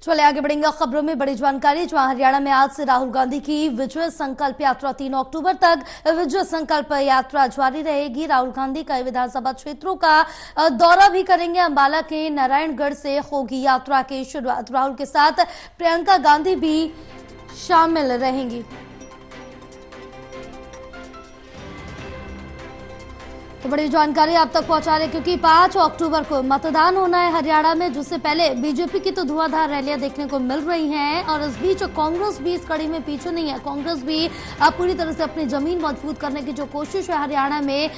चलिए आगे बढ़ेंगे खबरों में। बड़ी जानकारी, जहां हरियाणा में आज से राहुल गांधी की विजय संकल्प यात्रा 3 अक्टूबर तक विजय संकल्प यात्रा जारी रहेगी। राहुल गांधी कई विधानसभा क्षेत्रों का दौरा भी करेंगे। अंबाला के नारायणगढ़ से होगी यात्रा की शुरुआत। राहुल के साथ प्रियंका गांधी भी शामिल रहेंगी। तो बड़ी जानकारी आप तक पहुंचा रहे, क्योंकि 5 अक्टूबर को मतदान होना है हरियाणा में, जिससे पहले बीजेपी की तो धुआंधार रैलियां देखने को मिल रही हैं और इस बीच कांग्रेस भी इस कड़ी में पीछे नहीं है। कांग्रेस भी अब पूरी तरह से अपनी जमीन मजबूत करने की जो कोशिश है हरियाणा में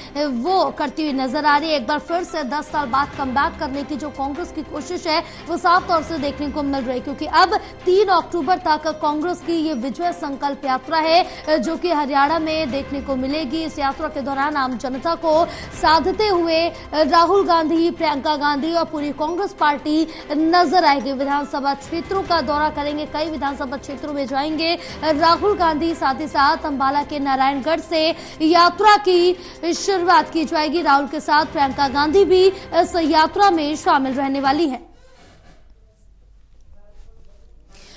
वो करती हुई नजर आ रही है। एक बार फिर से 10 साल बाद कमबैक करने की जो कांग्रेस की कोशिश है वो साफ तौर से देखने को मिल रही है, क्योंकि अब 3 अक्टूबर तक कांग्रेस की ये विजय संकल्प यात्रा है जो कि हरियाणा में देखने को मिलेगी। इस यात्रा के दौरान आम जनता को साधते हुए राहुल गांधी, प्रियंका गांधी और पूरी कांग्रेस पार्टी नजर आएगी। विधानसभा क्षेत्रों का दौरा करेंगे, कई विधानसभा क्षेत्रों में जाएंगे राहुल गांधी। साथ ही साथ अंबाला के नारायणगढ़ से यात्रा की शुरुआत की जाएगी। राहुल के साथ प्रियंका गांधी भी इस यात्रा में शामिल रहने वाली हैं।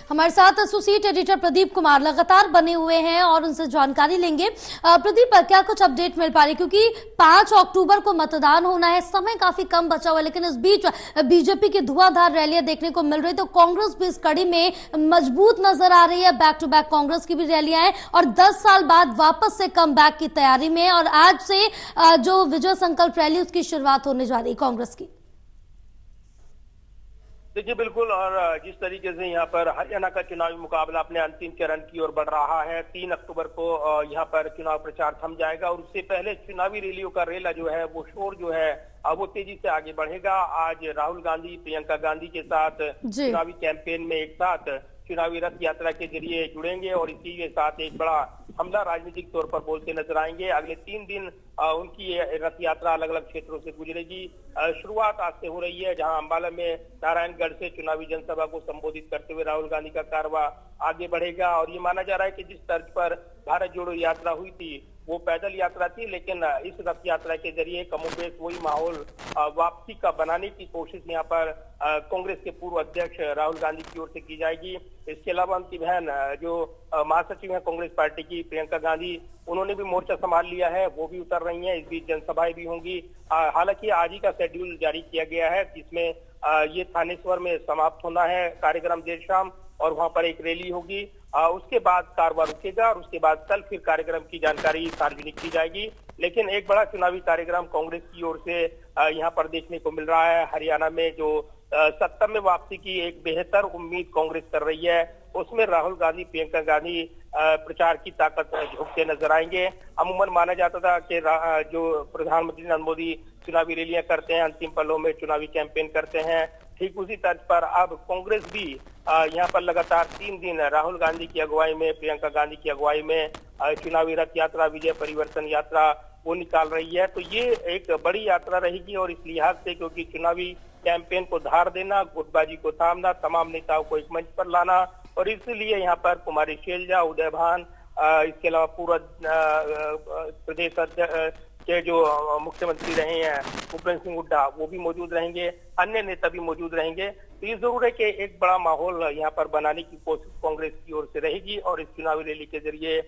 हमारे साथ एसोसिएट एडिटर प्रदीप कुमार लगातार बने हुए हैं और उनसे जानकारी लेंगे। प्रदीप, क्या कुछ अपडेट मिल पा रही, क्योंकि 5 अक्टूबर को मतदान होना है, समय काफी कम बचा हुआ है, लेकिन इस बीच बीजेपी की धुआंधार रैलियां देखने को मिल रही, तो कांग्रेस भी इस कड़ी में मजबूत नजर आ रही है। बैक टू बैक कांग्रेस की भी रैलियां हैं और 10 साल बाद वापस से कम बैक की तैयारी में, और आज से जो विजय संकल्प रैली उसकी शुरुआत होने जा रही है कांग्रेस की। देखिए बिल्कुल, और जिस तरीके से यहाँ पर हरियाणा का चुनावी मुकाबला अपने अंतिम चरण की ओर बढ़ रहा है, 3 अक्टूबर को यहाँ पर चुनाव प्रचार थम जाएगा और उससे पहले चुनावी रैलियों का रेला जो है वो शोर जो है वो तेजी से आगे बढ़ेगा। आज राहुल गांधी प्रियंका गांधी के साथ चुनावी कैंपेन में एक साथ चुनावी रथ यात्रा के जरिए जुड़ेंगे और इसी के साथ एक बड़ा हमला राजनीतिक तौर पर बोलते नजर आएंगे। अगले 3 दिन उनकी रथ यात्रा अलग अलग क्षेत्रों से गुजरेगी। शुरुआत आज से हो रही है, जहां अंबाला में नारायणगढ़ से चुनावी जनसभा को संबोधित करते हुए राहुल गांधी का कारवा आगे बढ़ेगा। और ये माना जा रहा है कि जिस तर्ज पर भारत जोड़ो यात्रा हुई थी वो पैदल यात्रा थी, लेकिन इस रथ यात्रा के जरिए कमोबेश वही माहौल वापसी का बनाने की कोशिश यहाँ पर कांग्रेस के पूर्व अध्यक्ष राहुल गांधी की ओर से की जाएगी। इसके अलावा उनकी बहन जो महासचिव है कांग्रेस पार्टी की प्रियंका गांधी, उन्होंने भी मोर्चा संभाल लिया है, वो भी उतर रही हैं। इस बीच जनसभाएं भी होंगी। हालांकि आज ही का शेड्यूल जारी किया गया है, जिसमें ये थानेश्वर में समाप्त होना है कार्यक्रम देर शाम और वहां पर एक रैली होगी। उसके बाद कारवां रुकेगा और उसके बाद कल फिर कार्यक्रम की जानकारी सार्वजनिक की जाएगी। लेकिन एक बड़ा चुनावी कार्यक्रम कांग्रेस की ओर से यहाँ पर देखने को मिल रहा है। हरियाणा में जो सत्ता में वापसी की एक बेहतर उम्मीद कांग्रेस कर रही है, उसमें राहुल गांधी प्रियंका गांधी प्रचार की ताकत झोंकते नजर आएंगे। अमूमन माना जाता था कि जो प्रधानमंत्री नरेंद्र मोदी चुनावी रैलियां करते हैं, अंतिम पलों में चुनावी कैंपेन करते हैं, ठीक उसी तर्ज पर अब कांग्रेस भी यहाँ पर लगातार 3 दिन राहुल गांधी की अगुवाई में, प्रियंका गांधी की अगुवाई में चुनावी रथ यात्रा, विजय परिवर्तन यात्रा वो निकाल रही है। तो ये एक बड़ी यात्रा रहेगी और इस लिहाज से, क्योंकि चुनावी कैंपेन को धार देना, गुटबाजी को थामना, तमाम नेताओं को एक मंच पर लाना, और इसलिए यहाँ पर कुमारी शैलजा, उदय भान, इसके अलावा पूर्व प्रदेश के जो मुख्यमंत्री रहे हैं भूपेंद्र सिंह हुड्डा, वो भी मौजूद रहेंगे, अन्य नेता भी मौजूद रहेंगे। तो ये जरूर है कि एक बड़ा माहौल यहाँ पर बनाने की कोशिश कांग्रेस की ओर से रहेगी और इस चुनावी रैली के जरिए,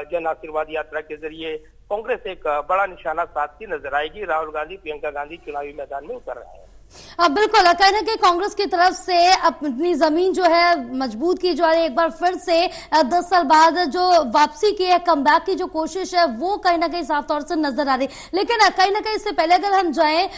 जन आशीर्वाद यात्रा के जरिए कांग्रेस एक बड़ा निशाना साधती नजर आएगी। राहुल गांधी प्रियंका गांधी चुनावी मैदान में उतर रहे हैं। बिल्कुल, कहीं ना कहीं कांग्रेस की तरफ से अपनी जमीन जो है मजबूत की जा रही है। एक बार फिर से 10 साल बाद जो वापसी की है, कमबैक की जो कोशिश है, वो कहीं ना कहीं साफ तौर से नजर आ रही। लेकिन कहीं ना कहीं इससे पहले अगर हम जाएं,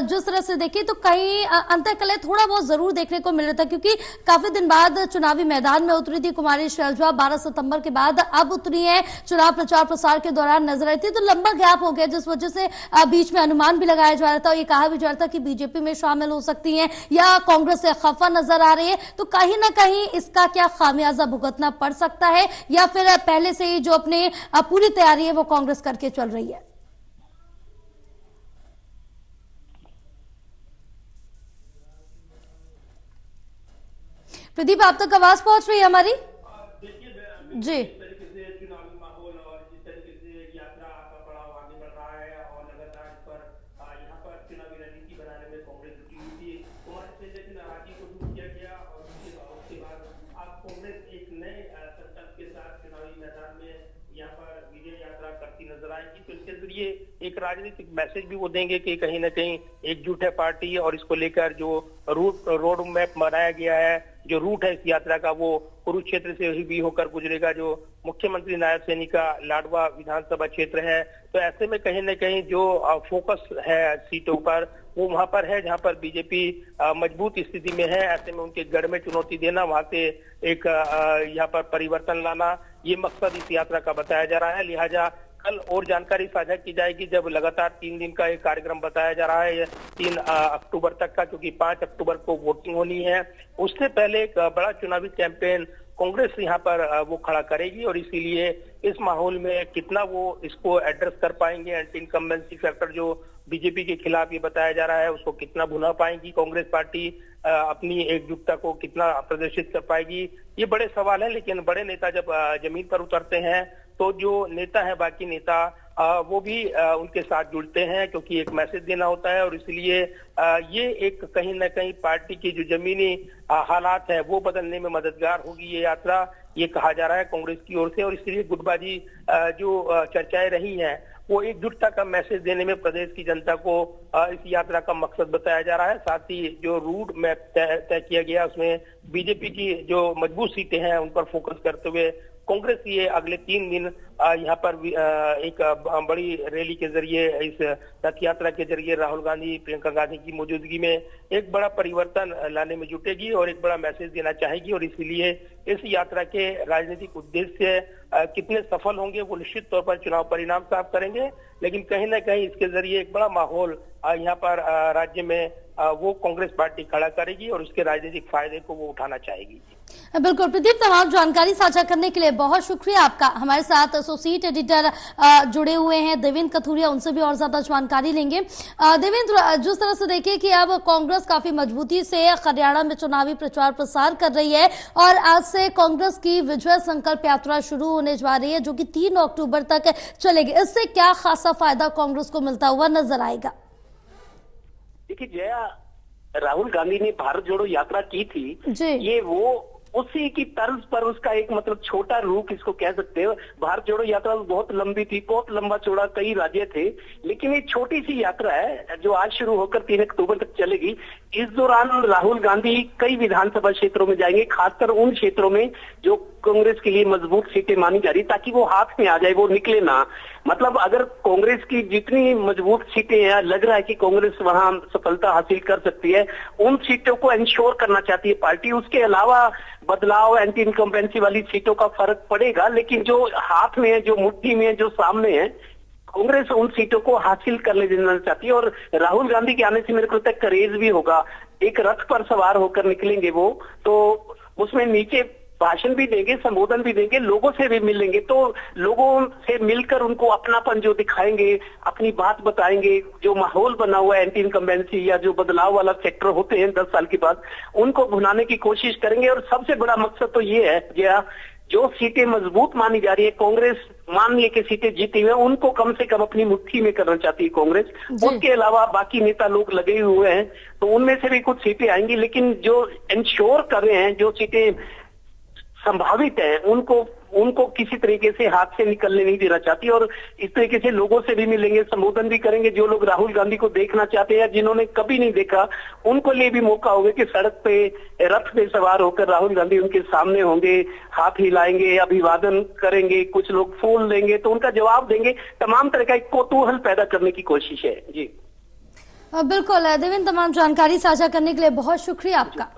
जिस तरह से देखें तो कहीं अंतःकलह थोड़ा बहुत जरूर देखने को मिल रहा था, क्योंकि काफी दिन बाद चुनावी मैदान में उतरी थी कुमारी शैलजा। 12 सितंबर के बाद अब उतरी है, चुनाव प्रचार प्रसार के दौरान नजर आई थी, तो लंबा गैप हो गया, जिस वजह से बीच में अनुमान भी लगाया जा रहा था और ये कहा भी जा रहा था कि बीजेपी में शामिल हो सकती हैं या कांग्रेस से खफा नजर आ रही है। तो कहीं ना कहीं इसका क्या खामियाजा भुगतना पड़ सकता है, या फिर पहले से ही जो अपने पूरी तैयारी है वो कांग्रेस करके चल रही है? प्रदीप, आप तक आवाज पहुंच रही है हमारी? जी पार्टी, तो इसके जरिए एक राजनीतिक मैसेज भी वो देंगे कि कहीं ना कहीं एकजुट है पार्टी, और इसको लेकर जो रोड मैप बनाया गया है, जो रूट है इस यात्रा का, वो कुरुक्षेत्र से भी होकर गुजरेगा, जो मुख्यमंत्री नायब सैनी का लाडवा विधानसभा क्षेत्र है। तो ऐसे में कहीं ना कहीं जो फोकस है सीटों पर, वो वहां पर है जहां पर बीजेपी मजबूत स्थिति में है। ऐसे में उनके गढ़ में चुनौती देना, वहां से एक यहाँ पर परिवर्तन लाना, ये मकसद इस यात्रा का बताया जा रहा है। लिहाजा कल और जानकारी साझा की जाएगी, जब लगातार 3 दिन का एक कार्यक्रम बताया जा रहा है 3 अक्टूबर तक का, क्योंकि 5 अक्टूबर को वोटिंग होनी है। उससे पहले एक बड़ा चुनावी कैंपेन कांग्रेस यहाँ पर वो खड़ा करेगी, और इसीलिए इस माहौल में कितना वो इसको एड्रेस कर पाएंगे, एंटी इनकम्बेंसी फैक्टर जो बीजेपी के खिलाफ ये बताया जा रहा है, उसको कितना भुना पाएंगी कांग्रेस पार्टी, अपनी एकजुटता को कितना प्रदर्शित कर पाएगी, ये बड़े सवाल है। लेकिन बड़े नेता जब जमीन पर उतरते हैं तो जो नेता है, बाकी नेता वो भी उनके साथ जुड़ते हैं, क्योंकि एक मैसेज देना होता है। और इसलिए ये एक कहीं ना कहीं पार्टी की जो जमीनी हालात है वो बदलने में मददगार होगी ये यात्रा, ये कहा जा रहा है कांग्रेस की ओर से। और इसलिए गुटबाजी जो चर्चाएं रही हैं, वो एकजुटता का मैसेज देने में प्रदेश की जनता को इस यात्रा का मकसद बताया जा रहा है। साथ ही जो रूट मैप तय किया गया, उसमें बीजेपी की जो मजबूत सीटें हैं उन पर फोकस करते हुए कांग्रेस ये अगले 3 दिन यहाँ पर एक बड़ी रैली के जरिए, इस रथ यात्रा के जरिए राहुल गांधी, प्रियंका गांधी की मौजूदगी में एक बड़ा परिवर्तन लाने में जुटेगी और एक बड़ा मैसेज देना चाहेगी। और इसीलिए इस यात्रा के राजनीतिक उद्देश्य कितने सफल होंगे वो निश्चित तौर पर चुनाव परिणाम साफ करेंगे, लेकिन कहीं ना कहीं इसके जरिए एक बड़ा माहौल यहाँ पर राज्य में वो कांग्रेस पार्टी खड़ा करेगी और उसके राजनीतिक फायदे को वो उठाना चाहेगी। बिल्कुल प्रदीप, तमाम जानकारी साझा करने के लिए बहुत शुक्रिया आपका। हमारे साथ एसोसिएट एडिटर जुड़े हुए हैं देवेंद्र कथुरिया, उनसे भी और ज्यादा जानकारी लेंगे। देवेंद्र, जिस तरह से देखिए कि अब कांग्रेस काफी मजबूती से हरियाणा में चुनावी प्रचार प्रसार कर रही है और आज से कांग्रेस की विजय संकल्प यात्रा शुरू होने जा रही है, जो कि 3 अक्टूबर तक चलेगी। इससे क्या खासा फायदा कांग्रेस को मिलता हुआ नजर आएगा? देखिए जया, राहुल गांधी ने भारत जोड़ो यात्रा की थी, ये वो उसी की तर्ज पर उसका एक मतलब छोटा रूप इसको कह सकते हो। भारत जोड़ो यात्रा बहुत लंबी थी, बहुत लंबा चौड़ा कई राज्य थे, लेकिन ये छोटी सी यात्रा है जो आज शुरू होकर 3 अक्टूबर तक चलेगी। इस दौरान राहुल गांधी कई विधानसभा क्षेत्रों में जाएंगे, खासकर उन क्षेत्रों में जो कांग्रेस के लिए मजबूत सीटें मानी जा रही, ताकि वो हाथ में आ जाए, वो निकले ना। मतलब अगर कांग्रेस की जितनी मजबूत सीटें हैं, लग रहा है कि कांग्रेस वहां सफलता हासिल कर सकती है, उन सीटों को इंश्योर करना चाहती है पार्टी। उसके अलावा बदलाव, एंटी इनकम्बेंसी वाली सीटों का फर्क पड़ेगा, लेकिन जो हाथ में है, जो मुट्ठी में है, जो सामने है, कांग्रेस उन सीटों को हासिल करने देना चाहती है। और राहुल गांधी के आने से मेरे को लगता है करेज भी होगा। एक रथ पर सवार होकर निकलेंगे वो, तो उसमें नीचे भाषण भी देंगे, संबोधन भी देंगे, लोगों से भी मिलेंगे, तो लोगों से मिलकर उनको अपनापन जो दिखाएंगे, अपनी बात बताएंगे, जो माहौल बना हुआ है एंटी इनकम्बेंसी या जो बदलाव वाला सेक्टर होते हैं 10 साल के बाद, उनको भुनाने की कोशिश करेंगे। और सबसे बड़ा मकसद तो ये है जया, जो सीटें मजबूत मानी जा रही है, कांग्रेस मान लिए कि सीटें जीती हुई है, उनको कम से कम अपनी मुट्ठी में करना चाहती है कांग्रेस। उसके अलावा बाकी नेता लोग लगे हुए हैं, तो उनमें से भी कुछ सीटें आएंगी, लेकिन जो इंश्योर कर रहे हैं, जो सीटें संभावित है, उनको किसी तरीके से हाथ से निकलने नहीं देना चाहती। और इस तरीके से लोगों से भी मिलेंगे, संबोधन भी करेंगे। जो लोग राहुल गांधी को देखना चाहते हैं, जिन्होंने कभी नहीं देखा, उनको लिए भी मौका होगा कि सड़क पे रथ पे सवार होकर राहुल गांधी उनके सामने होंगे, हाथ हिलाएंगे, अभिवादन करेंगे, कुछ लोग फूल देंगे तो उनका जवाब देंगे। तमाम तरह का एक कौतूहल पैदा करने की कोशिश है। जी बिल्कुल देवेंद्र, तमाम जानकारी साझा करने के लिए बहुत शुक्रिया आपका।